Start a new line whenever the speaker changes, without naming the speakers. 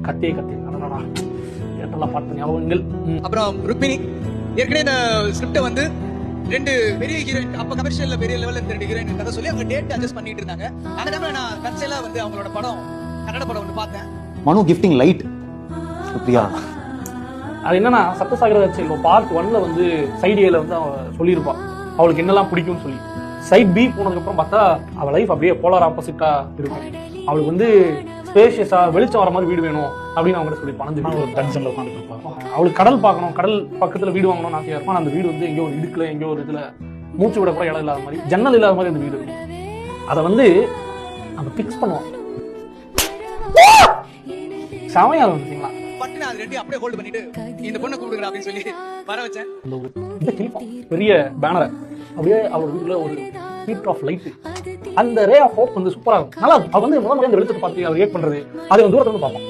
கத்தே அடடா தியேட்டர்ல பார்த்த ஞாபகங்கள்.
அப்புறம் ருக்மிணி ஏற்கனவே இந்த ஸ்கிரிப்டை வந்து 2 பெரிய ஹீரோயின் அப்ப கமர்ஷியல்ல பெரிய லெவல்ல இந்த 2 ஹீரோயின் கதை சொல்லி அவங்க டேட் அட்ஜஸ்ட் பண்ணிட்டு இருந்தாங்க. அந்த டைம்ல நான் கன்செலா வந்து அவங்களோட படம் கன்னட படம் ஒன்று பார்த்தேன்.
மனு கிஃப்டிங் லைட் பிரியா.
அது என்னன்னா சப்தசாகர செல்வம் பார்ட் 1ல வந்து சைடு ஏல வந்து அவன் சொல்லியிருப்பான் அவளுக்கு என்னெல்லாம் பிடிக்கும்னு சொல்லி. சைட் பி போனதுக்கு அப்புறம் பார்த்தா அவள் லைஃப் அப்படியே போலார் ஆப்போசிட்டா இருக்கும். அவளுக்கு வந்து ஸ்பேஷியஸா வெளிச்சம் வர மாதிரி வீடு வேணும் அப்படின்னு அவங்க சொல்லியிருப்பான். அந்த ஒரு டன்ஷன்ல உட்காந்துருப்பான். அவளுக்கு கடல் பார்க்கணும், கடல் பக்கத்துல வீடு வாங்கணும்னு ஆசையா இருப்பான். அந்த வீடு வந்து எங்கேயோ ஒரு இடுக்குல எங்கேயோ ஒரு இதுல மூச்சு விட கூட இடம் இல்லாத மாதிரி, ஜன்னல் இல்லாத மாதிரி அந்த வீடு இருக்கும். அதை வந்து நம்ம பிக்ஸ் பண்ணுவோம். செமையா இருந்துச்சுங்களா?
பட்டு அது 2 அப்படியே ஹோல்ட் பண்ணிட்டு இந்த பொண்ணை கூப்பிடுங்க அப்படின்னு சொல்லி வர வச்சேன்.
பெரிய பேனரை அப்படியே அவர் வீட்டுல ஒரு ஹீட் ஆஃப் லைட், அந்த ரே ஆஃப் ஹோப் வந்து சூப்பரா இருக்கும். நல்லா அவ வந்து முதல் முறை அந்த வெளிச்சத்தை பார்த்து அவர் ரியாக்ட் பண்றது அதை தூரத்துல இருந்து பார்ப்போம்.